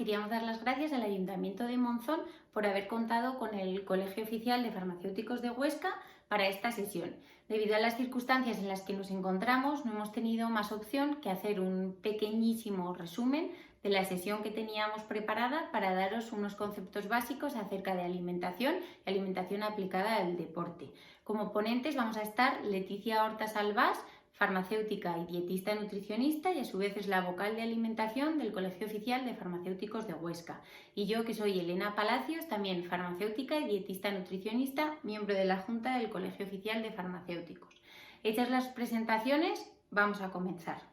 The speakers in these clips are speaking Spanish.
queríamos dar las gracias al Ayuntamiento de Monzón por haber contado con el Colegio Oficial de Farmacéuticos de Huesca para esta sesión. Debido a las circunstancias en las que nos encontramos, no hemos tenido más opción que hacer un pequeñísimo resumen de la sesión que teníamos preparada para daros unos conceptos básicos acerca de alimentación y alimentación aplicada al deporte. Como ponentes vamos a estar Leticia Horta Salvás, farmacéutica y dietista nutricionista, y a su vez es la vocal de alimentación del Colegio Oficial de Farmacéuticos de Huesca. Y yo, que soy Elena Palacios, también farmacéutica y dietista nutricionista, miembro de la Junta del Colegio Oficial de Farmacéuticos. Hechas las presentaciones, vamos a comenzar.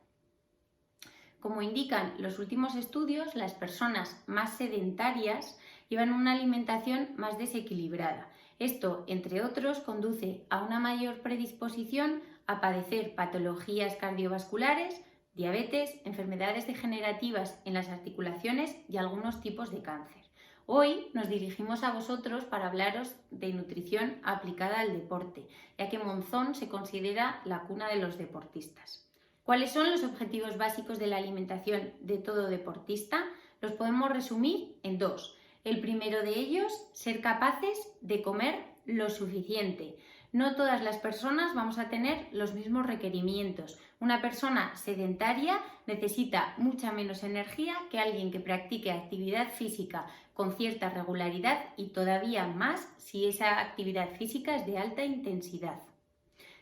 Como indican los últimos estudios, las personas más sedentarias llevan una alimentación más desequilibrada. Esto, entre otros, conduce a una mayor predisposición a padecer patologías cardiovasculares, diabetes, enfermedades degenerativas en las articulaciones y algunos tipos de cáncer. Hoy nos dirigimos a vosotros para hablaros de nutrición aplicada al deporte, ya que Monzón se considera la cuna de los deportistas. ¿Cuáles son los objetivos básicos de la alimentación de todo deportista? Los podemos resumir en dos. El primero de ellos, ser capaces de comer lo suficiente. No todas las personas vamos a tener los mismos requerimientos. Una persona sedentaria necesita mucha menos energía que alguien que practique actividad física con cierta regularidad y todavía más si esa actividad física es de alta intensidad.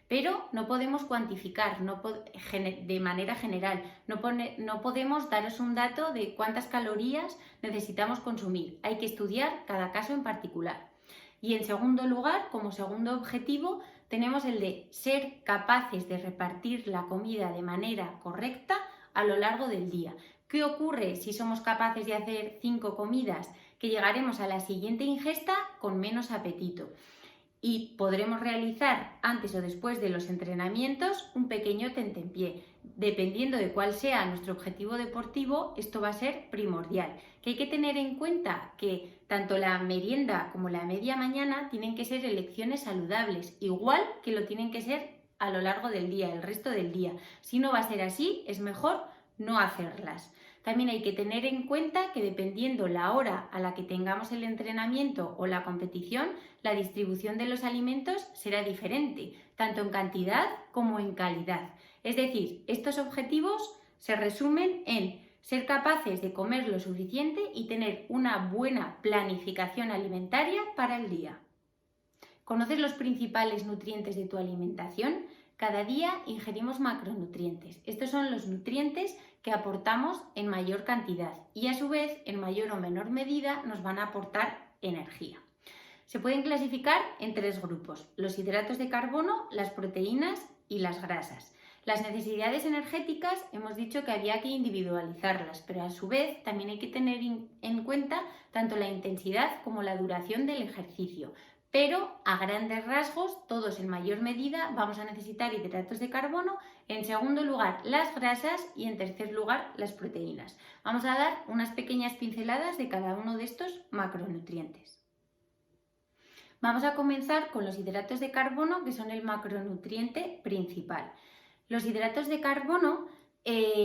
Pero no podemos cuantificar de manera general, no podemos daros un dato de cuántas calorías necesitamos consumir. Hay que estudiar cada caso en particular. Y en segundo lugar, como segundo objetivo, tenemos el de ser capaces de repartir la comida de manera correcta a lo largo del día. ¿Qué ocurre si somos capaces de hacer 5 comidas? Que llegaremos a la siguiente ingesta con menos apetito. Y podremos realizar antes o después de los entrenamientos un pequeño tentempié. Dependiendo de cuál sea nuestro objetivo deportivo, esto va a ser primordial. Que hay que tener en cuenta que tanto la merienda como la media mañana tienen que ser elecciones saludables, igual que lo tienen que ser a lo largo del día, el resto del día. Si no va a ser así, es mejor no hacerlas. También hay que tener en cuenta que dependiendo la hora a la que tengamos el entrenamiento o la competición, la distribución de los alimentos será diferente, tanto en cantidad como en calidad. Es decir, estos objetivos se resumen en ser capaces de comer lo suficiente y tener una buena planificación alimentaria para el día. ¿Conoces los principales nutrientes de tu alimentación? Cada día ingerimos macronutrientes. Estos son los nutrientes que aportamos en mayor cantidad y a su vez en mayor o menor medida nos van a aportar energía. Se pueden clasificar en 3 grupos: los hidratos de carbono, las proteínas y las grasas. Las necesidades energéticas hemos dicho que había que individualizarlas, pero a su vez también hay que tener en cuenta tanto la intensidad como la duración del ejercicio. Pero a grandes rasgos, todos en mayor medida vamos a necesitar hidratos de carbono, en segundo lugar las grasas y en tercer lugar las proteínas. Vamos a dar unas pequeñas pinceladas de cada uno de estos macronutrientes. Vamos a comenzar con los hidratos de carbono, que son el macronutriente principal. Los hidratos de carbono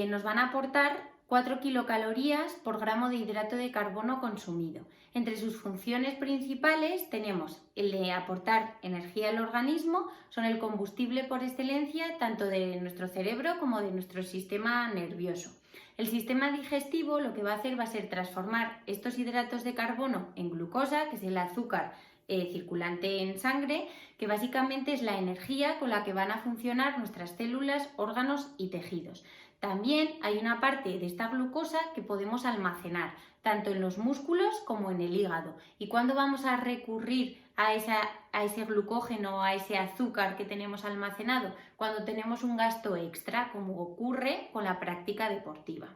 nos van a aportar 4 kilocalorías por gramo de hidrato de carbono consumido. Entre sus funciones principales tenemos el de aportar energía al organismo, son el combustible por excelencia tanto de nuestro cerebro como de nuestro sistema nervioso. El sistema digestivo lo que va a hacer va a ser transformar estos hidratos de carbono en glucosa, que es el azúcar circulante en sangre, que básicamente es la energía con la que van a funcionar nuestras células, órganos y tejidos. También hay una parte de esta glucosa que podemos almacenar, tanto en los músculos como en el hígado. ¿Y cuándo vamos a recurrir a ese glucógeno, a ese azúcar que tenemos almacenado? Cuando tenemos un gasto extra, como ocurre con la práctica deportiva.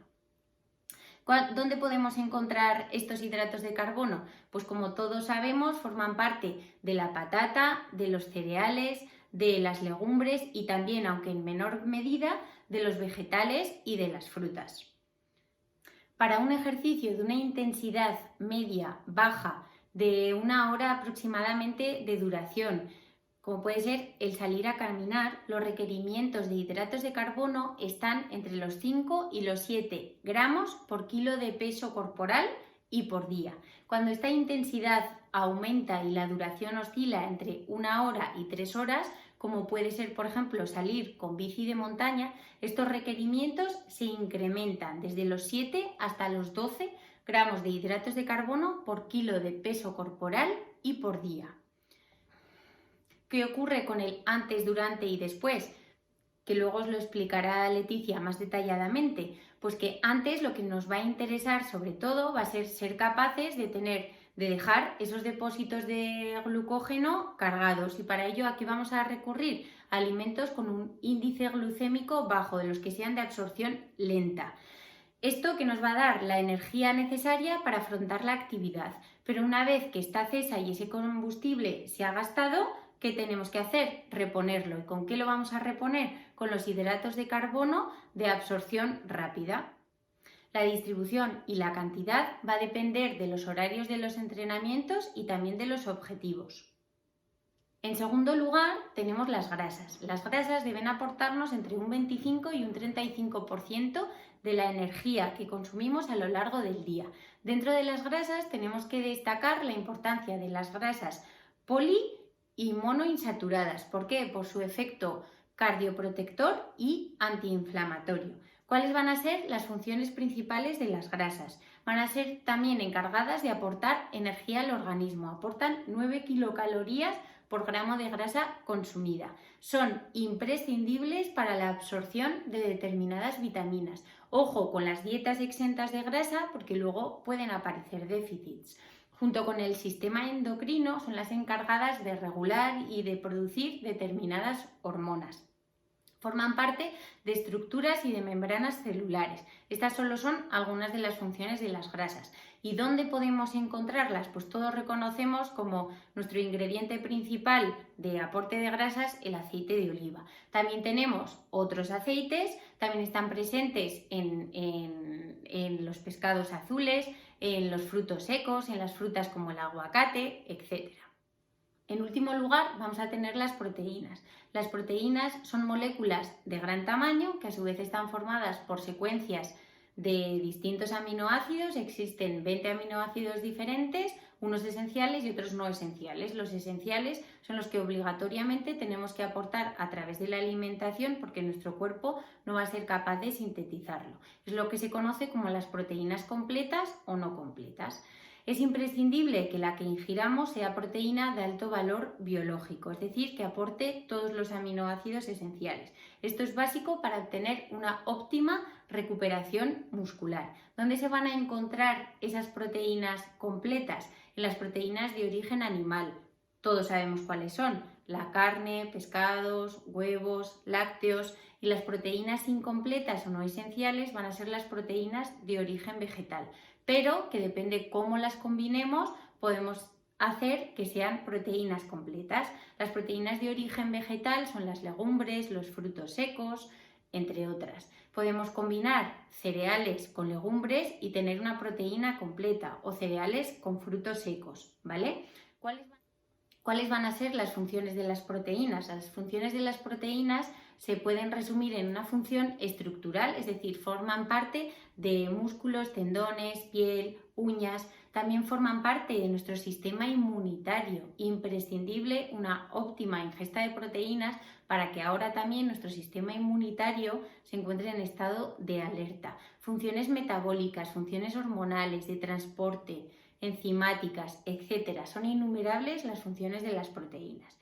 ¿Dónde podemos encontrar estos hidratos de carbono? Pues como todos sabemos, forman parte de la patata, de los cereales, de las legumbres y también, aunque en menor medida, de los vegetales y de las frutas. Para un ejercicio de una intensidad media baja de 1 hora aproximadamente de duración, como puede ser el salir a caminar, los requerimientos de hidratos de carbono están entre los 5 y los 7 gramos por kilo de peso corporal y por día. Cuando esta intensidad aumenta y la duración oscila entre 1 hora y 3 horas, como puede ser, por ejemplo, salir con bici de montaña, estos requerimientos se incrementan desde los 7 hasta los 12 gramos de hidratos de carbono por kilo de peso corporal y por día. ¿Qué ocurre con el antes, durante y después? Que luego os lo explicará Leticia más detalladamente. Pues que antes lo que nos va a interesar sobre todo va a ser capaces de dejar esos depósitos de glucógeno cargados, y para ello aquí vamos a recurrir a alimentos con un índice glucémico bajo, de los que sean de absorción lenta. Esto que nos va a dar la energía necesaria para afrontar la actividad, pero una vez que está cesa y ese combustible se ha gastado, ¿qué tenemos que hacer? Reponerlo. ¿Y con qué lo vamos a reponer? Con los hidratos de carbono de absorción rápida. La distribución y la cantidad va a depender de los horarios de los entrenamientos y también de los objetivos. En segundo lugar, tenemos las grasas. Las grasas deben aportarnos entre un 25 y un 35% de la energía que consumimos a lo largo del día. Dentro de las grasas tenemos que destacar la importancia de las grasas poli y monoinsaturadas. ¿Por qué? Por su efecto cardioprotector y antiinflamatorio. ¿Cuáles van a ser las funciones principales de las grasas? Van a ser también encargadas de aportar energía al organismo. Aportan 9 kilocalorías por gramo de grasa consumida. Son imprescindibles para la absorción de determinadas vitaminas. Ojo con las dietas exentas de grasa, porque luego pueden aparecer déficits. Junto con el sistema endocrino, son las encargadas de regular y de producir determinadas hormonas. Forman parte de estructuras y de membranas celulares. Estas solo son algunas de las funciones de las grasas. ¿Y dónde podemos encontrarlas? Pues todos reconocemos como nuestro ingrediente principal de aporte de grasas el aceite de oliva. También tenemos otros aceites, también están presentes en los pescados azules, en los frutos secos, en las frutas como el aguacate, etc. En último lugar, vamos a tener las proteínas. Las proteínas son moléculas de gran tamaño que a su vez están formadas por secuencias de distintos aminoácidos. Existen 20 aminoácidos diferentes, unos esenciales y otros no esenciales. Los esenciales son los que obligatoriamente tenemos que aportar a través de la alimentación, porque nuestro cuerpo no va a ser capaz de sintetizarlo. Es lo que se conoce como las proteínas completas o no completas. Es imprescindible que la que ingiramos sea proteína de alto valor biológico, es decir, que aporte todos los aminoácidos esenciales. Esto es básico para obtener una óptima recuperación muscular. ¿Dónde se van a encontrar esas proteínas completas? En las proteínas de origen animal. Todos sabemos cuáles son: la carne, pescados, huevos, lácteos. Y las proteínas incompletas o no esenciales van a ser las proteínas de origen vegetal, pero que depende cómo las combinemos, podemos hacer que sean proteínas completas. Las proteínas de origen vegetal son las legumbres, los frutos secos, entre otras. Podemos combinar cereales con legumbres y tener una proteína completa, o cereales con frutos secos, ¿vale? ¿Cuáles van a ser las funciones de las proteínas? Las funciones de las proteínas se pueden resumir en una función estructural, es decir, forman parte de músculos, tendones, piel, uñas. También forman parte de nuestro sistema inmunitario. Imprescindible una óptima ingesta de proteínas para que ahora también nuestro sistema inmunitario se encuentre en estado de alerta. Funciones metabólicas, funciones hormonales, de transporte, enzimáticas, etc. Son innumerables las funciones de las proteínas.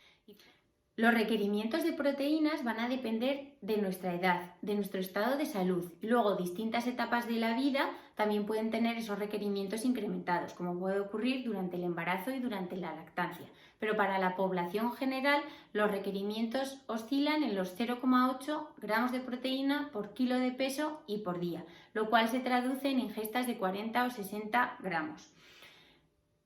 Los requerimientos de proteínas van a depender de nuestra edad, de nuestro estado de salud. Luego, distintas etapas de la vida también pueden tener esos requerimientos incrementados, como puede ocurrir durante el embarazo y durante la lactancia. Pero para la población general, los requerimientos oscilan en los 0,8 gramos de proteína por kilo de peso y por día, lo cual se traduce en ingestas de 40 o 60 gramos.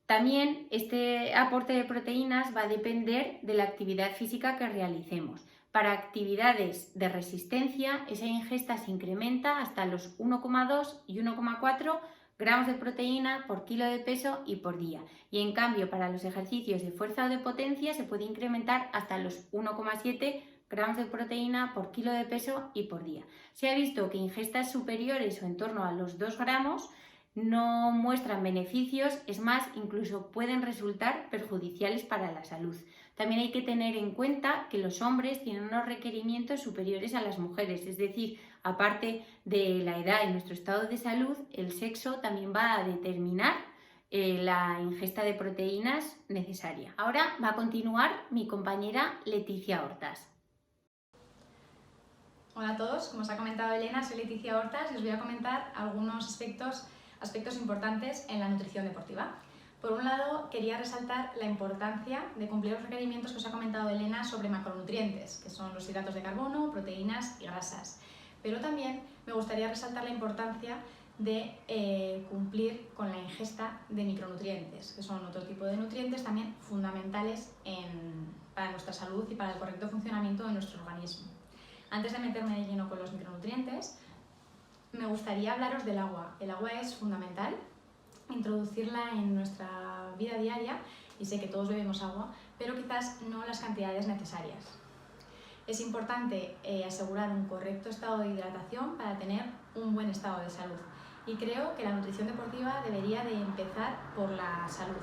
También este aporte de proteínas va a depender de la actividad física que realicemos. Para actividades de resistencia, esa ingesta se incrementa hasta los 1,2 y 1,4 gramos de proteína por kilo de peso y por día. Y en cambio, para los ejercicios de fuerza o de potencia se puede incrementar hasta los 1,7 gramos de proteína por kilo de peso y por día. Se ha visto que ingestas superiores o en torno a los 2 gramos no muestran beneficios, es más, incluso pueden resultar perjudiciales para la salud. También hay que tener en cuenta que los hombres tienen unos requerimientos superiores a las mujeres, es decir, aparte de la edad y nuestro estado de salud, el sexo también va a determinar la ingesta de proteínas necesaria. Ahora va a continuar mi compañera Leticia Hortas. Hola a todos, como os ha comentado Elena, soy Leticia Hortas y os voy a comentar algunos aspectos importantes en la nutrición deportiva. Por un lado, quería resaltar la importancia de cumplir los requerimientos que os ha comentado Elena sobre macronutrientes, que son los hidratos de carbono, proteínas y grasas. Pero también me gustaría resaltar la importancia de cumplir con la ingesta de micronutrientes, que son otro tipo de nutrientes también fundamentales para nuestra salud y para el correcto funcionamiento de nuestro organismo. Antes de meterme de lleno con los micronutrientes, me gustaría hablaros del agua. El agua es fundamental, introducirla en nuestra vida diaria, y sé que todos bebemos agua, pero quizás no las cantidades necesarias. Es importante asegurar un correcto estado de hidratación para tener un buen estado de salud. Y creo que la nutrición deportiva debería de empezar por la salud.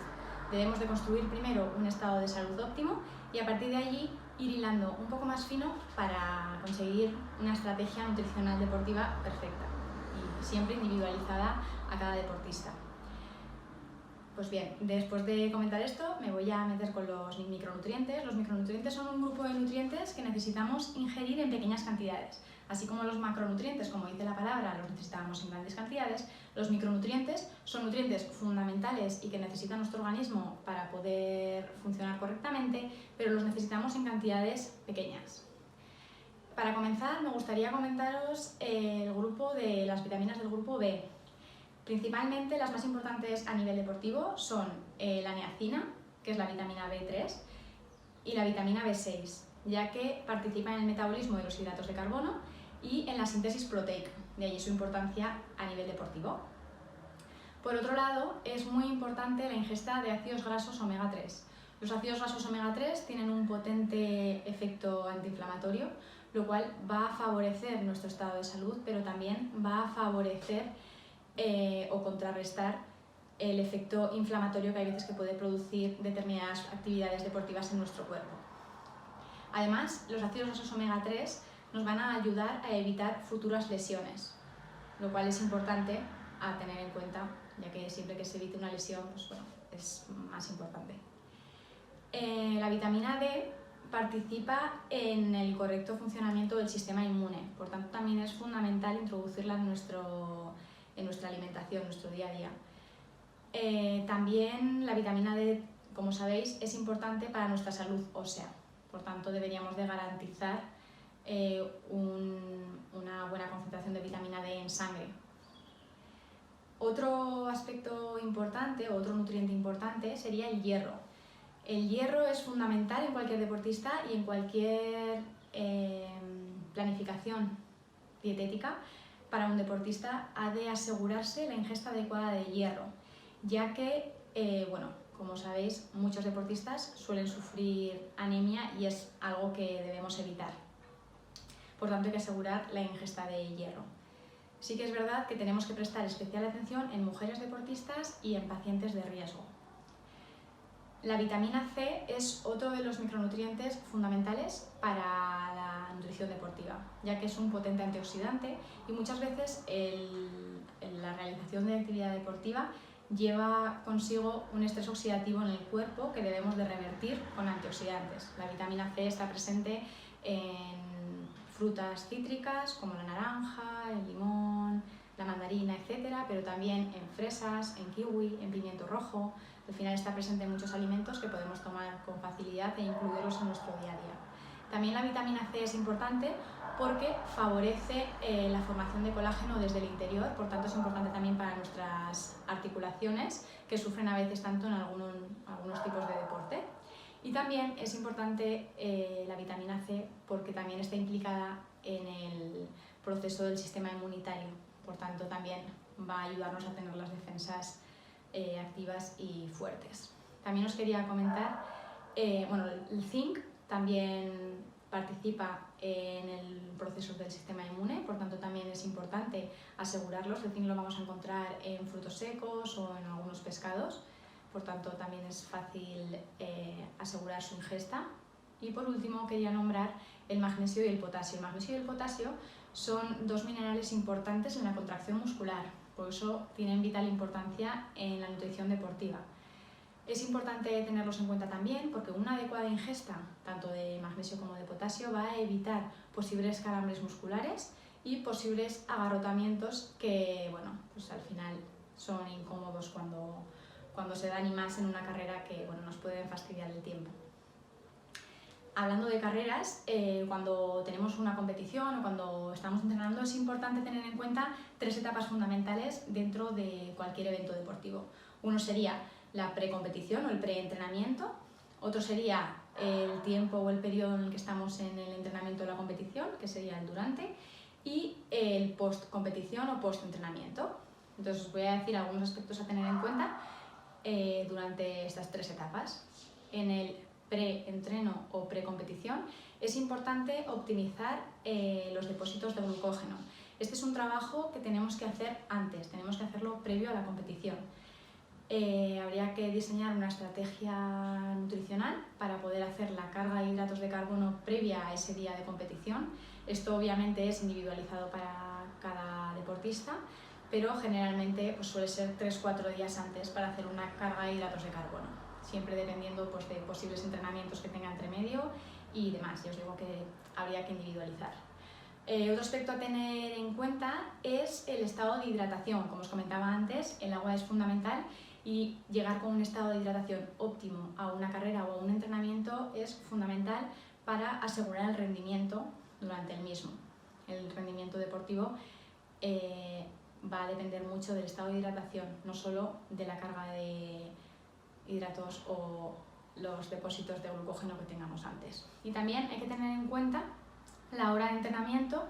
Debemos de construir primero un estado de salud óptimo y a partir de allí ir hilando un poco más fino para conseguir una estrategia nutricional deportiva perfecta y siempre individualizada a cada deportista. Pues bien, después de comentar esto, me voy a meter con los micronutrientes. Los micronutrientes son un grupo de nutrientes que necesitamos ingerir en pequeñas cantidades. Así como los macronutrientes, como dice la palabra, los necesitamos en grandes cantidades, los micronutrientes son nutrientes fundamentales y que necesita nuestro organismo para poder funcionar correctamente, pero los necesitamos en cantidades pequeñas. Para comenzar, me gustaría comentaros el grupo de las vitaminas del grupo B. Principalmente las más importantes a nivel deportivo son la niacina, que es la vitamina B3, y la vitamina B6, ya que participa en el metabolismo de los hidratos de carbono y en la síntesis proteica, de ahí su importancia a nivel deportivo. Por otro lado, es muy importante la ingesta de ácidos grasos omega 3. Los ácidos grasos omega 3 tienen un potente efecto antiinflamatorio, lo cual va a favorecer nuestro estado de salud, pero también va a favorecer o contrarrestar el efecto inflamatorio que hay veces que puede producir determinadas actividades deportivas en nuestro cuerpo. Además, los ácidos grasos omega 3 nos van a ayudar a evitar futuras lesiones, lo cual es importante a tener en cuenta, ya que siempre que se evite una lesión, pues bueno, es más importante. La vitamina D participa en el correcto funcionamiento del sistema inmune, por tanto también es fundamental introducirla en nuestra alimentación, nuestro día a día. También la vitamina D, como sabéis, es importante para nuestra salud ósea, por tanto deberíamos de garantizar una buena concentración de vitamina D en sangre. Otro aspecto importante, otro nutriente importante sería el hierro. El hierro es fundamental en cualquier deportista y en cualquier planificación dietética. Para un deportista ha de asegurarse la ingesta adecuada de hierro, ya que, como sabéis, muchos deportistas suelen sufrir anemia y es algo que debemos evitar. Por tanto, hay que asegurar la ingesta de hierro. Sí que es verdad que tenemos que prestar especial atención en mujeres deportistas y en pacientes de riesgo. La vitamina C es otro de los micronutrientes fundamentales para la nutrición deportiva, ya que es un potente antioxidante y muchas veces la realización de actividad deportiva lleva consigo un estrés oxidativo en el cuerpo que debemos de revertir con antioxidantes. La vitamina C está presente en frutas cítricas como la naranja, el limón, la mandarina, etcétera, pero también en fresas, en kiwi, en pimiento rojo. Al final está presente en muchos alimentos que podemos tomar con facilidad e incluirlos en nuestro día a día. También la vitamina C es importante porque favorece la formación de colágeno desde el interior, por tanto es importante también para nuestras articulaciones que sufren a veces tanto en algunos tipos de deporte. Y también es importante la vitamina C porque también está implicada en el proceso del sistema inmunitario, por tanto también va a ayudarnos a tener las defensas activas y fuertes. También os quería comentar, el zinc también participa en el proceso del sistema inmune, por tanto también es importante asegurarlos. El zinc lo vamos a encontrar en frutos secos o en algunos pescados, por tanto también es fácil asegurar su ingesta. Y por último quería nombrar el magnesio y el potasio. El magnesio y el potasio son dos minerales importantes en la contracción muscular, por eso tienen vital importancia en la nutrición deportiva. Es importante tenerlos en cuenta también porque una adecuada ingesta tanto de magnesio como de potasio va a evitar posibles calambres musculares y posibles agarrotamientos que, pues al final son incómodos cuando se dan, y más en una carrera que nos pueden fastidiar el tiempo. Hablando de carreras, cuando tenemos una competición o cuando estamos entrenando, es importante tener en cuenta 3 etapas fundamentales dentro de cualquier evento deportivo. Uno sería la precompetición o el preentrenamiento, otro sería el tiempo o el periodo en el que estamos en el entrenamiento o la competición, que sería el durante, y el postcompetición o postentrenamiento. Entonces os voy a decir algunos aspectos a tener en cuenta durante estas 3 etapas. En el preentreno o precompetición es importante optimizar los depósitos de glucógeno. Este es un trabajo que tenemos que hacer antes, tenemos que hacerlo previo a la competición. Habría que diseñar una estrategia nutricional para poder hacer la carga de hidratos de carbono previa a ese día de competición. Esto obviamente es individualizado para cada deportista, pero generalmente suele ser 3-4 días antes para hacer una carga de hidratos de carbono, siempre dependiendo de posibles entrenamientos que tenga entre medio y demás. Ya os digo que habría que individualizar. Otro aspecto a tener en cuenta es el estado de hidratación. Como os comentaba antes, el agua es fundamental y llegar con un estado de hidratación óptimo a una carrera o a un entrenamiento es fundamental para asegurar el rendimiento durante el mismo. El rendimiento deportivo va a depender mucho del estado de hidratación, no solo de la carga de hidratos o los depósitos de glucógeno que tengamos antes. Y también hay que tener en cuenta la hora de entrenamiento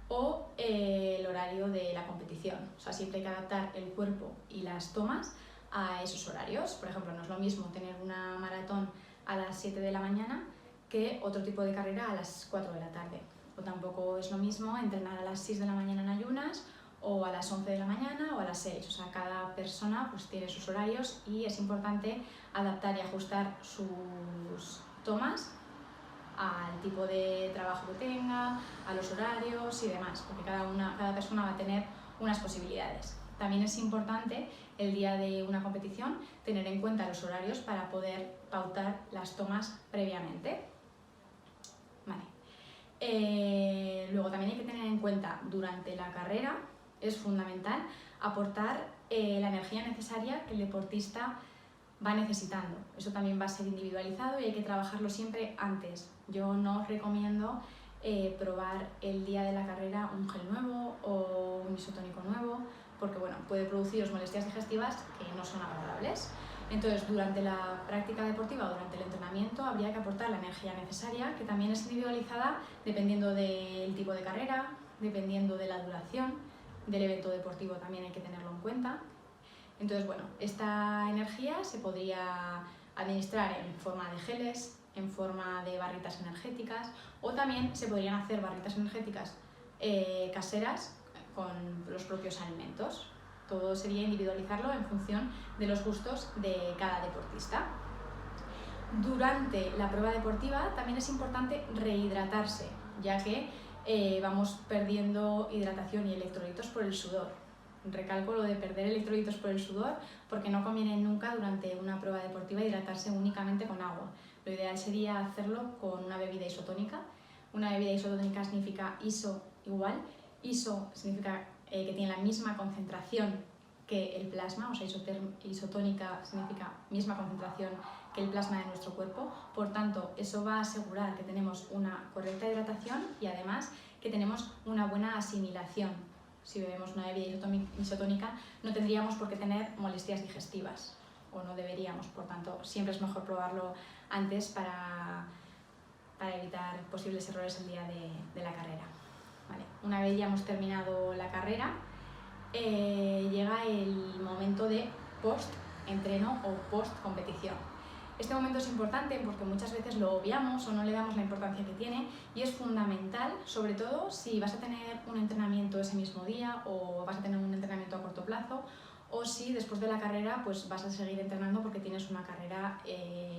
o el horario de la competición. O sea, siempre hay que adaptar el cuerpo y las tomas a esos horarios. Por ejemplo, no es lo mismo tener una maratón a las 7 de la mañana que otro tipo de carrera a las 4 de la tarde. O tampoco es lo mismo entrenar a las 6 de la mañana en ayunas o a las 11 de la mañana o a las 6. O sea, cada persona tiene sus horarios y es importante adaptar y ajustar sus tomas al tipo de trabajo que tenga, a los horarios y demás, porque cada persona va a tener unas posibilidades. También es importante el día de una competición tener en cuenta los horarios para poder pautar las tomas previamente. Vale. Luego también hay que tener en cuenta durante la carrera, es fundamental aportar la energía necesaria que el deportista va necesitando. Eso también va a ser individualizado y hay que trabajarlo siempre antes. Yo no os recomiendo probar el día de la carrera un gel nuevo o un isotónico nuevo, porque puede produciros molestias digestivas que no son agradables. Entonces, durante la práctica deportiva o durante el entrenamiento habría que aportar la energía necesaria, que también es individualizada dependiendo del tipo de carrera, dependiendo de la duración del evento deportivo, también hay que tenerlo en cuenta. Entonces, esta energía se podría administrar en forma de geles, en forma de barritas energéticas, o también se podrían hacer barritas energéticas caseras con los propios alimentos. Todo sería individualizarlo en función de los gustos de cada deportista. Durante la prueba deportiva también es importante rehidratarse, ya que vamos perdiendo hidratación y electrolitos por el sudor. Recalco lo de perder electrolitos por el sudor porque no conviene nunca durante una prueba deportiva hidratarse únicamente con agua. Lo ideal sería hacerlo con una bebida isotónica. Una bebida isotónica significa ISO igual. ISO significa que tiene la misma concentración que el plasma, o sea, isotónica significa misma concentración que el plasma de nuestro cuerpo. Por tanto, eso va a asegurar que tenemos una correcta hidratación y además que tenemos una buena asimilación. Si bebemos una bebida isotónica no tendríamos por qué tener molestias digestivas, o no deberíamos. Por tanto, siempre es mejor probarlo antes para evitar posibles errores el día de la carrera. Vale. Una vez ya hemos terminado la carrera, llega el momento de post-entreno o post-competición. Este momento es importante porque muchas veces lo obviamos o no le damos la importancia que tiene y es fundamental, sobre todo si vas a tener un entrenamiento ese mismo día o vas a tener un entrenamiento a corto plazo o si después de la carrera pues vas a seguir entrenando porque tienes una carrera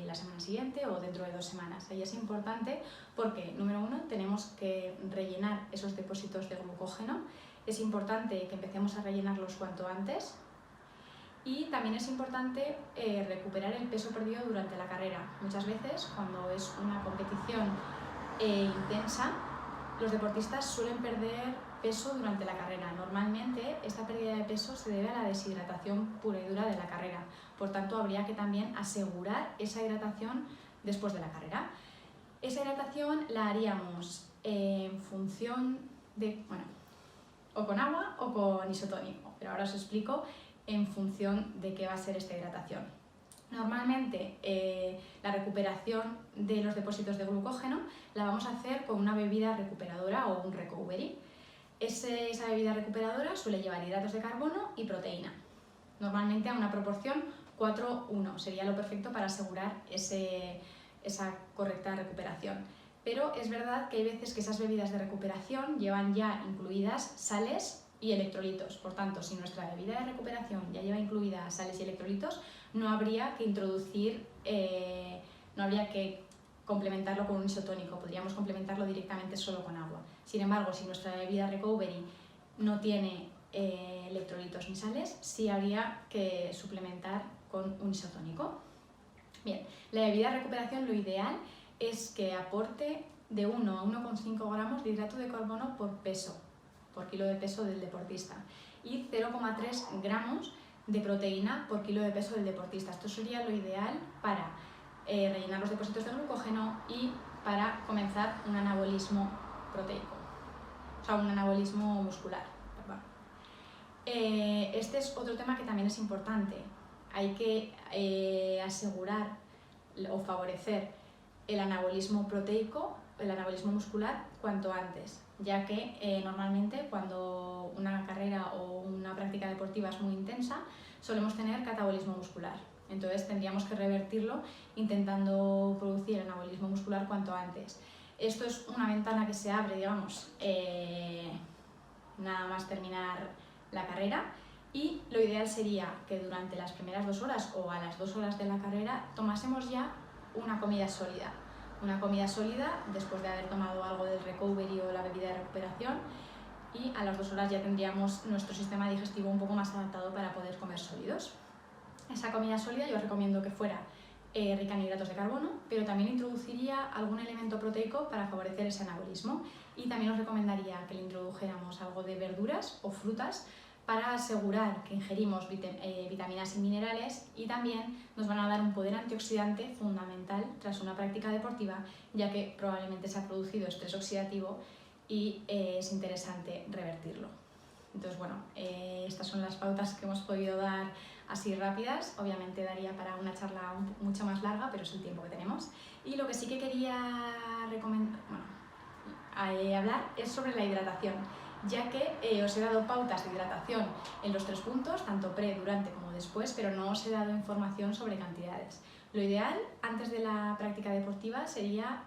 la semana siguiente o dentro de 2 semanas. Ahí es importante porque, número 1, tenemos que rellenar esos depósitos de glucógeno. Es importante que empecemos a rellenarlos cuanto antes. Y también es importante recuperar el peso perdido durante la carrera. Muchas veces, cuando es una competición intensa, los deportistas suelen perder peso durante la carrera. Normalmente, esta pérdida de peso se debe a la deshidratación pura y dura de la carrera. Por tanto, habría que también asegurar esa hidratación después de la carrera. Esa hidratación la haríamos en función de, o con agua o con isotónico, pero ahora os explico en función de qué va a ser esta hidratación. Normalmente la recuperación de los depósitos de glucógeno la vamos a hacer con una bebida recuperadora o un recovery. Esa bebida recuperadora suele llevar hidratos de carbono y proteína, normalmente a una proporción 4:1, sería lo perfecto para asegurar esa correcta recuperación. Pero es verdad que hay veces que esas bebidas de recuperación llevan ya incluidas sales y electrolitos. Por tanto, si nuestra bebida de recuperación ya lleva incluidas sales y electrolitos, no habría que complementarlo con un isotónico, podríamos complementarlo directamente solo con agua. Sin embargo, si nuestra bebida recovery no tiene electrolitos ni sales, sí habría que suplementar con un isotónico. Bien, la bebida de recuperación lo ideal es que aporte de 1 a 1,5 gramos de hidrato de carbono por kilo de peso del deportista y 0,3 gramos de proteína por kilo de peso del deportista. Esto sería lo ideal para rellenar los depósitos de glucógeno y para comenzar un anabolismo proteico, o sea, un anabolismo muscular. Este es otro tema que también es importante. Hay que asegurar o favorecer el anabolismo proteico, el anabolismo muscular, cuanto antes, ya que normalmente cuando una carrera o una práctica deportiva es muy intensa, solemos tener catabolismo muscular. Entonces tendríamos que revertirlo intentando producir el anabolismo muscular cuanto antes. Esto es una ventana que se abre, digamos, nada más terminar la carrera, y lo ideal sería que durante las primeras 2 horas o a las 2 horas de la carrera tomásemos ya una comida sólida. Una comida sólida después de haber tomado algo del recovery o la bebida de recuperación, y a las 2 horas ya tendríamos nuestro sistema digestivo un poco más adaptado para poder comer sólidos. Esa comida sólida yo os recomiendo que fuera rica en hidratos de carbono, pero también introduciría algún elemento proteico para favorecer ese anabolismo, y también os recomendaría que le introdujéramos algo de verduras o frutas para asegurar que ingerimos vitaminas y minerales, y también nos van a dar un poder antioxidante fundamental tras una práctica deportiva, ya que probablemente se ha producido estrés oxidativo y es interesante revertirlo. Entonces, bueno, estas son las pautas que hemos podido dar así rápidas. Obviamente daría para una charla mucho más larga, pero es el tiempo que tenemos. Y lo que sí que quería hablar es sobre la hidratación, ya que os he dado pautas de hidratación en los 3 puntos, tanto pre, durante como después, pero no os he dado información sobre cantidades. Lo ideal antes de la práctica deportiva sería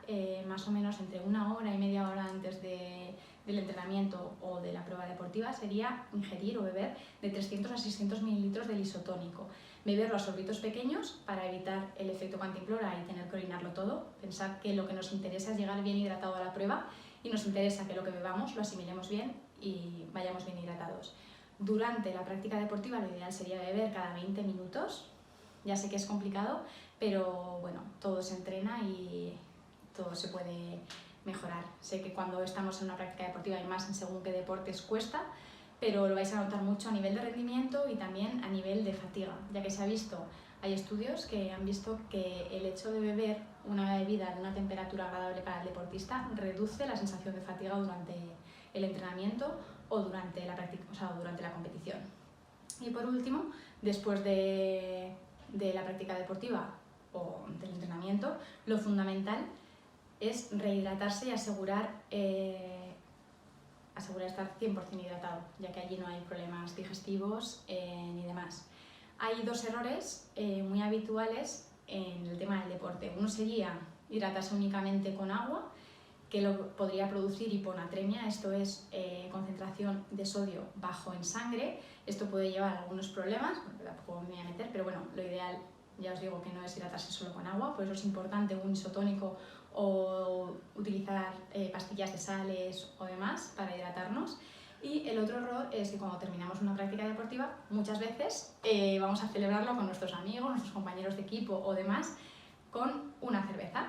más o menos entre 1 hora y media hora antes del entrenamiento o de la prueba deportiva, sería ingerir o beber de 300 a 600 mililitros del isotónico. Beberlo a sorbitos pequeños para evitar el efecto cantimplora y tener que orinarlo todo. Pensad que lo que nos interesa es llegar bien hidratado a la prueba, y nos interesa que lo que bebamos lo asimilemos bien y vayamos bien hidratados. Durante la práctica deportiva lo ideal sería beber cada 20 minutos. Ya sé que es complicado, pero bueno, todo se entrena y todo se puede mejorar. Sé que cuando estamos en una práctica deportiva y más en según qué deportes cuesta, pero lo vais a notar mucho a nivel de rendimiento y también a nivel de fatiga, ya que se ha visto, hay estudios que han visto que el hecho de beber una bebida de una temperatura agradable para el deportista reduce la sensación de fatiga durante el entrenamiento o durante la práctica, o sea, durante la competición. Y por último, después de la práctica deportiva o del entrenamiento, lo fundamental es rehidratarse y asegurar asegurar estar 100% hidratado, ya que allí no hay problemas digestivos ni demás. Hay dos errores muy habituales en el tema del deporte. Uno sería hidratarse únicamente con agua, que lo podría producir hiponatremia, esto es concentración de sodio bajo en sangre. Esto puede llevar a algunos problemas, bueno, tampoco me voy a meter, pero bueno, lo ideal, ya os digo que no es hidratarse solo con agua, por eso es importante un isotónico o utilizar pastillas de sales o demás para hidratarnos. Y el otro error es que cuando terminamos una práctica deportiva, muchas veces vamos a celebrarlo con nuestros amigos, nuestros compañeros de equipo o demás, con una cerveza.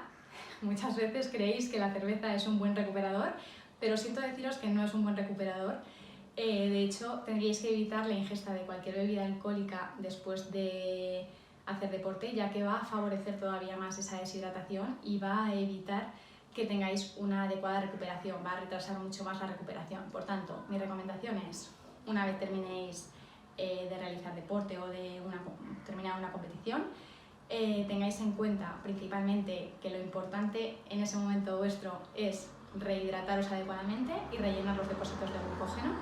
Muchas veces creéis que la cerveza es un buen recuperador, pero siento deciros que no es un buen recuperador. De hecho, tendríais que evitar la ingesta de cualquier bebida alcohólica después de hacer deporte, ya que va a favorecer todavía más esa deshidratación y va a evitar que tengáis una adecuada recuperación, va a retrasar mucho más la recuperación. Por tanto, mi recomendación es, una vez terminéis de realizar deporte o de terminar una competición, tengáis en cuenta principalmente que lo importante en ese momento vuestro es rehidrataros adecuadamente y rellenar los depósitos de glucógeno,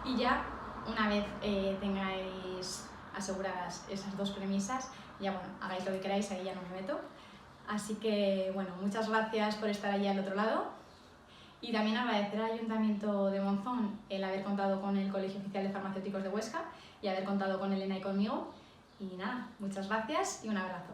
y ya una vez tengáis aseguradas esas dos premisas, ya bueno, hagáis lo que queráis, ahí ya no me meto. Así que bueno, muchas gracias por estar allí al otro lado, y también agradecer al Ayuntamiento de Monzón el haber contado con el Colegio Oficial de Farmacéuticos de Huesca y haber contado con Elena y conmigo. Y nada, muchas gracias y un abrazo.